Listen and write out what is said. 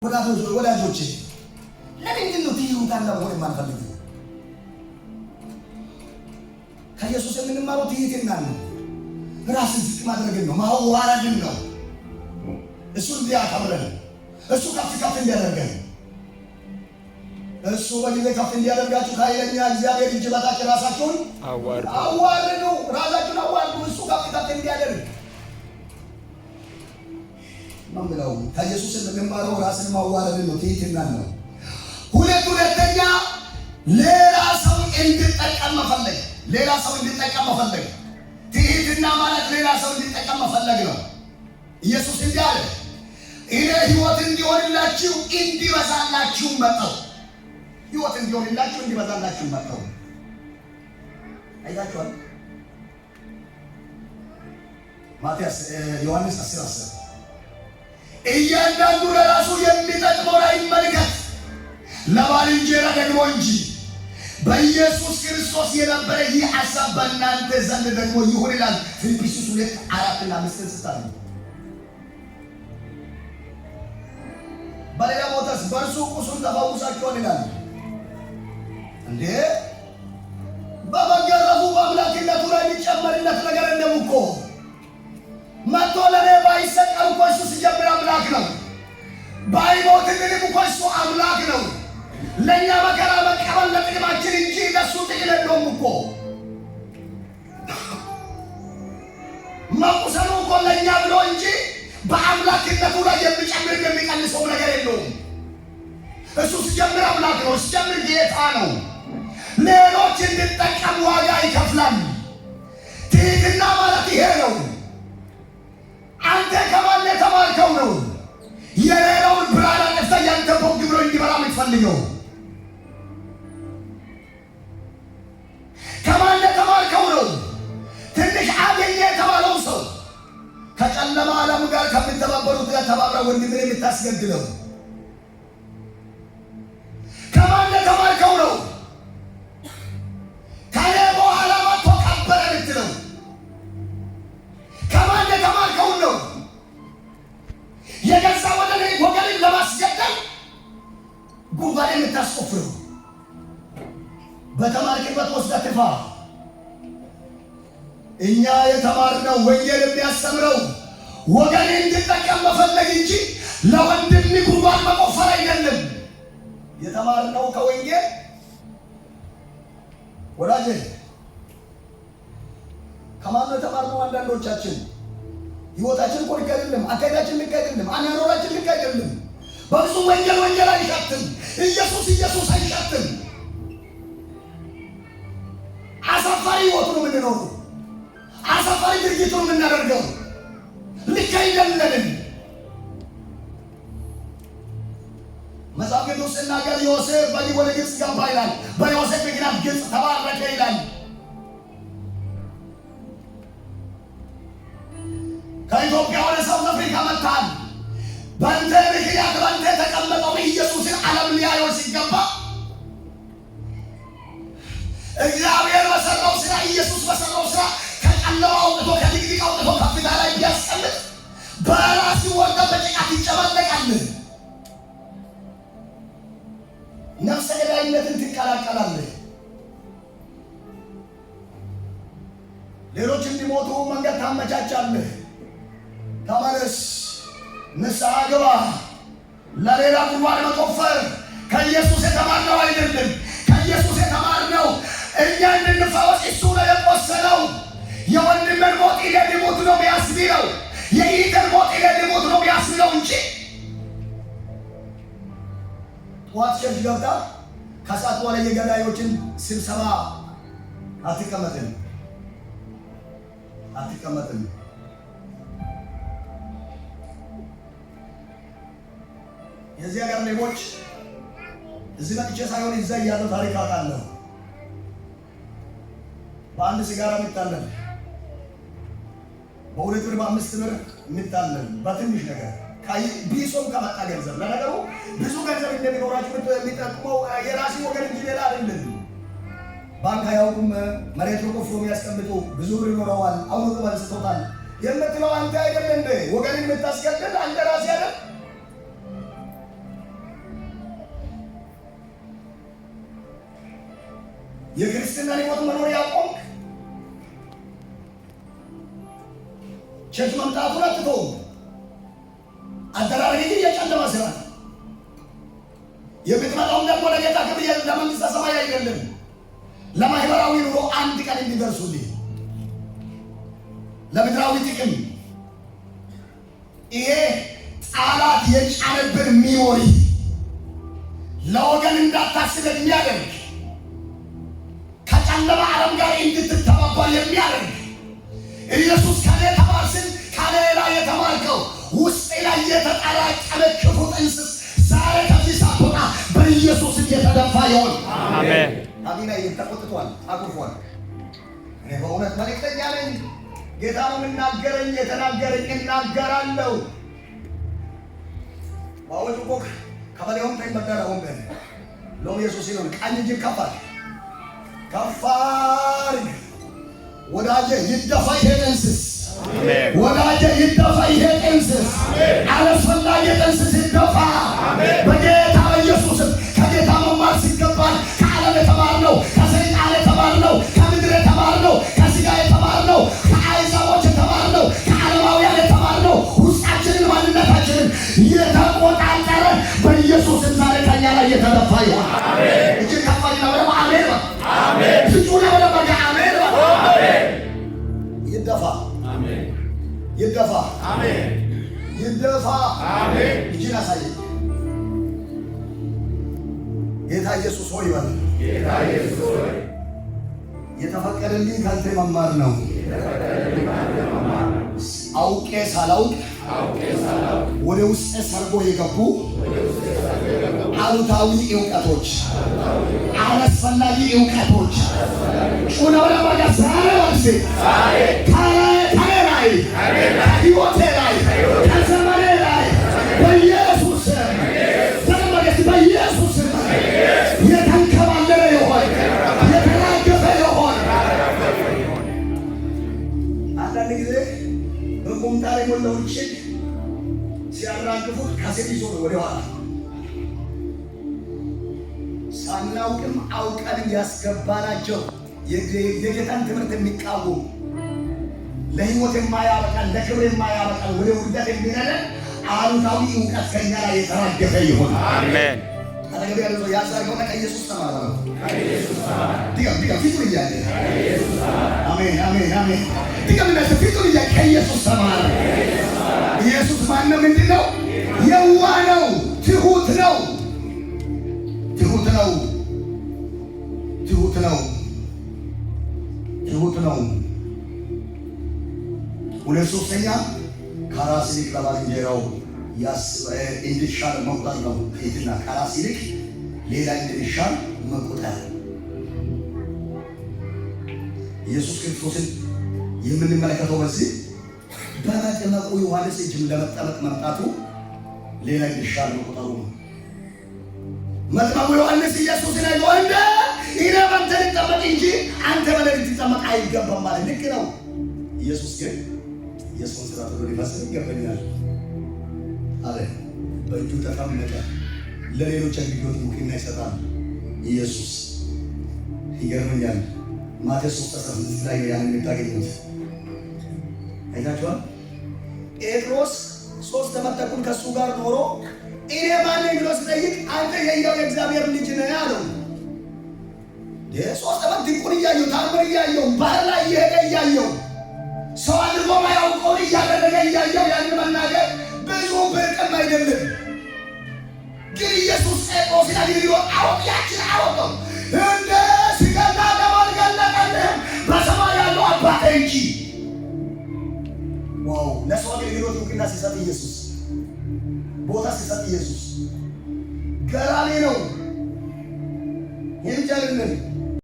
ወዳጆቼ ለምንድን ነው ትይዩታና መሆን የማንፈልገው? ከኢየሱስ የምንማረው ትይዩትና ነው። ራስን ዝቅ ማድረግን ነው፣ ማዋረድን ነው። እሱ እንዲያከብረን፣ እሱ ከፍ ከፍ እንዲያደርገን፣ እሱ በጊዜ ከፍ እንዲያደርጋችሁ ከኃይለኛ እግዚአብሔር እጅ በታች ራሳችሁን አዋርዱ። ራሳችሁን አዋርዱ፣ እሱ ከፍ ከፍ እንዲያደርግ ነው ብለው ከኢየሱስ የምንማረው ራስን ማዋረድን ነው፣ ትህትናን ነው። ሁለተኛ ሌላ ሰው እንዲጠቀም መፈለግ፣ ሌላ ሰው እንዲጠቀም መፈለግ። ትህትና ማለት ሌላ ሰው እንዲጠቀም መፈለግ ነው። ኢየሱስ እንዲህ አለ፣ እኔ ሕይወት እንዲሆንላችሁ እንዲበዛላችሁ መጣሁ። ሕይወት እንዲሆንላችሁ እንዲበዛላችሁ መጣሁ። አይታችኋል። ማቴዎስ ዮሐንስ 10:10 እያንዳንዱ ለራሱ የሚጠቅመውን አይመልከት ለባልንጀራ ደግሞ እንጂ። በኢየሱስ ክርስቶስ የነበረ ይህ ሐሳብ በእናንተ ዘንድ ደግሞ ይሁን ይላል ፊልጵስዩስ 2:4-5 ስታል። በሌላ ቦታስ በእርሱ ቁስል ተፈውሳችኋል ይላል። እንዴ በመገረፉ በአምላክነቱ ላይ የሚጨመርለት ነገር የለም እኮ። መጥቶ ለኔ ባይሰቀል እኮ እሱ ሲጀምር አምላክ ነው። ባይሞት እንግዲህ እኮ እሱ አምላክ ነው። ለእኛ መከራ መቀበል ለጥቅማችን እንጂ ለእሱ ጥቅም የለውም እኮ። መቁሰሉ እኮ ለእኛ ብሎ እንጂ በአምላክነቱ ላይ የሚጨምር የሚቀንሰው ነገር የለውም። እሱ ሲጀምር አምላክ ነው፣ ሲጀምር ጌታ ነው። ሌሎች እንድጠቀም ዋጋ ይከፍላል። ትህትና ማለት ይሄ ነው። አንተ ከማን የተማርከው ነው? የሌላውን ብርሃን አጥፍተህ ያንተ ቦግ ብሎ እንዲበራ የምትፈልገው ከማን የተማርከው ነው? ትንሽ አገኘ የተባለው ሰው ከጨለማ ዓለም ጋር ከምትተባበሩት ጋር ተባብረህ ወንድምህን የምታስገድለው ከማን የተማርከው ነው? ከኔ በኋላ መጥቶ ቀበረ የምትለው ከማን የተማርከው ነው? የገዛ ወገንን ለማስገደል ጉድጓድ የምታስቆፍረው በተማርክበት ወስደህ ትፋ። እኛ የተማርነው ወንጌል የሚያስተምረው ወገን እንዲጠቀም መፈለግ እንጂ ለወንድም ጉድጓድ መቆፈር አይደለም። የተማርነው ከወንጌል ወዳጄ ከማን ነው የተማርነው? አንዳንዶቻችን ሕይወታችን እኮ ልክ አይደለም፣ አካሄዳችን ልክ አይደለም፣ አኗኗራችን ልክ አይደለም። በብዙ ወንጌል አይሻትም፣ ኢየሱስ አይሻትም። አሳፋሪ ሕይወት ነው የምንኖረው፣ አሳፋሪ ድርጊት ነው የምናደርገው። ልክ አይደለንም። መጽሐፍ ቅዱስ ሲናገር ዮሴፍ በዚህ ወደ ግብፅ ገባ ይላል። በዮሴፍ ምክንያት ግብፅ ተባረከ ይላል። ከኢትዮጵያ ወደ ሳውዝ አፍሪካ መጥተሃል። በአንተ ምክንያት በአንተ የተቀመጠው ኢየሱስን ዓለም ሊያየው ሲገባ እግዚአብሔር በሰራው ስራ፣ ኢየሱስ በሰራው ስራ ከጨለማ አውጥቶ ከድቅድቅ አውጥቶ ከፍታ ላይ ቢያስቀምጥ በራሱ ወርደ በጭቃ ትጨማለቃለህ። ነፍሰ ገዳይነትን ትቀላቀላለህ። ሌሎች እንዲሞቱ መንገድ ታመቻቻለህ። ተመለስ፣ ንስሐ ግባ። ለሌላ ጉድጓድ መቆፈር ከኢየሱስ የተማርነው አይደለም። ከኢየሱስ የተማርነው እኛ እንድንፈወስ እሱ ነው የቆሰለው። የወንድምን ሞት ሊሞት ነው ቢያስብለው፣ የኢተር ሞት ሊሞት ነው ቢያስብለው እንጂ ጠዋት ቸርች ገብታ ከሰዓት በኋላ የገዳዮችን ስብሰባ አትቀመጥም። የዚህ ሀገር ሌቦች እዚህ መጥቼ ሳይሆን እዛ እያለው ታሪክ አውቃለሁ። በአንድ ሲጋራ የሚታለል፣ በ2 ብር በ5 ብር የሚታለል በትንሽ ነገር ቢሶም ከመጣ ገንዘብ። ለነገሩ ብዙ ገንዘብ እንደሚኖራችሁ የሚጠቅመው የራሲ ወገን እንጂ ሌላ አይደለም። ባንክ አያውቁም። መሬት ቆፍሮ የሚያስቀምጡ ብዙ ብር ይኖረዋል። አሁን እኮ ባልስቶታል የምትለው አንተ አይደለም እንዴ? ወገንን የምታስገድል አንተ ራስህ አይደል? የክርስትና ሕይወት መኖር ያቆም ቸርች መምጣቱን አትተውም። አደራረግ ግን የጨለማ ስራ የምትመጣውም ደግሞ ለጌታ ክብር ለመንግሥተ ሰማይ አይደለም፣ ለማህበራዊ ኑሮ አንድ ቀን እንዲደርሱልኝ ለምድራዊ ጥቅም ይሄ ጠላት የጫነብን ሚሞሪ ለወገን እንዳታስብ የሚያደርግ ከጨለማ ዓለም ጋር እንድትተባበር የሚያደርግ ኢየሱስ ከኔ ተማር ስል ከሌላ የተማርከው ውስጤ ላይ የተጠራቀመ ክፉ ጥንስስ ዛሬ ከዚህ ሳትወጣ በኢየሱስ የተደፋ ይሆን። አሜን። አሚና ተቆጥቷል፣ አቁፏል። እኔ በእውነት መልእክተኛ ነኝ። ጌታ ነው የምናገረኝ፣ የተናገረኝ እናገራለሁ። ባወጭ ኮክ ከበሌውን ተይመደረውን በ ሎም ኢየሱስ ይሁን። ቀኝ እጅ ከፋል ከፋል ወዳጄ ይደፋ ይሄ ጥንስስ፣ ወዳጄ ይደፋ ይሄ ጥንስስ፣ አላስፈላጊ ጥንስስ ይደፋ በጌታ ኢየሱስም። ከጌታ መማር ሲገባል ከዓለም የተማርነው፣ ከሰይጣን የተማርነው፣ ከምድር የተማርነው፣ ከሥጋ የተማርነው፣ ከአሕዛቦች የተማርነው፣ ከዓለማውያን የተማርነው ውስጣችንን ማንነታችንን የተቆጣጠረ በኢየሱስም ዛሬ ከእኛ ላይ የተደፋ ይሆን። እጅግ ከፋልና ወደ አሜን በል። ፍጩና ወደ በጋ አሜን በል። ይደፋ ይደፋ ይደፋ። እጅን አሳየኝ። ጌታ ኢየሱስ ሆይ በል። የተፈቀደልኝ ካንተ መማር ነው። አውቄ ሳላውቅ ወደ ውስጥ ሰርጎ የገቡ አሉታዊ እውቀቶች፣ አላስፈላጊ እውቀቶች ጩና ወደ ዛሬ ወልሴ ከኔ ላይ ከሕይወቴ ላይ ከዘመኔ ላይ በኢየሱስ በኢየሱስ የተንከባለለ ይሆን፣ የተራገፈ ይሆን። አንዳንድ ጊዜ በቁምጣ ላይ ሞላውን ጭድ ሲያራግፉት ከሴት ይዞ ወደ ኋላ ሳናውቅም አውቀን ያስገባናቸው የጌታን ትምህርት የሚቃወሙ ለሕይወት የማያበቃን ለክብር የማያበቃን ወደ ውርደት የሚነደን አሉታዊ እውቀት ከኛ ላይ የተራገፈ ይሆን። አሜን። አጠገብ ያለው ያሳርገው ከኢየሱስ ተማር ነው። ከኢየሱስ ተማር ዲጋ ፊቱ ይያለ አሜን አሜን አሜን። ዲጋ ምን ፊቱ ይያለ ከኢየሱስ ተማር። ኢየሱስ ማን ነው? ምንድን ነው? የዋህ ነው፣ ትሁት ነው፣ ትሁት ነው፣ ትሁት ነው፣ ትሁት ነው። ሁለት ሶስተኛ ከራስ ይልቅ ለባልንጀራው እንዲሻል መቁጠር ነው። ትሕትና ከራስ ይልቅ ሌላ እንዲሻል መቁጠር። ኢየሱስ ክርስቶስን የምንመለከተው በዚህ በመጥምቁ ዮሐንስ እጅም ለመጠመቅ መምጣቱ ሌላ እንዲሻል መቁጠሩ ነው። መጥምቁ ዮሐንስ ኢየሱስን አይቶ እንደ እኔ ባንተ ልጠመቅ እንጂ አንተ በእኔ ልትጠመቅ አይገባም ማለት ልክ ነው። ኢየሱስ ግን የሰውን ስራ ሁሉ ሊፈጽም ይገባኛል አለ። በእጁ ተቀመጠ። ለሌሎች አገልግሎት እውቅና ይሰጣል ኢየሱስ። ይገርመኛል። ማቴዎስ 3:16 ላይ ያንን የምታገኙት አይታችኋል። ጴጥሮስ 3 ዓመት ተኩል ከእሱ ጋር ኖሮ እኔ ማን ነኝ ብሎ ሲጠይቅ አንተ የሕያው የእግዚአብሔር ልጅ ነህ አለው። 3 ዓመት ድንቁን እያየው፣ ታምር እያየው፣ ባህር ላይ እየሄደ እያየው፣ ሰው አድርጎ ማያውቀውን እያደረገ እያየው ያንን መናገር ብዙ ብርቅም አይደለም። ግን ኢየሱስ ጴጥሮስን አግኝቶ ያችን አወቀው። እንደ ሥጋና ደም አልገለጠልህም በሰማይ ያለው አባቴ እንጂ። ዋው! ለሰው አገልግሎት እውቅና ሲሰጥ ኢየሱስ፣ ቦታ ሲሰጥ ኢየሱስ ገራሚ ነው። ይህ ብቻ አይደለም።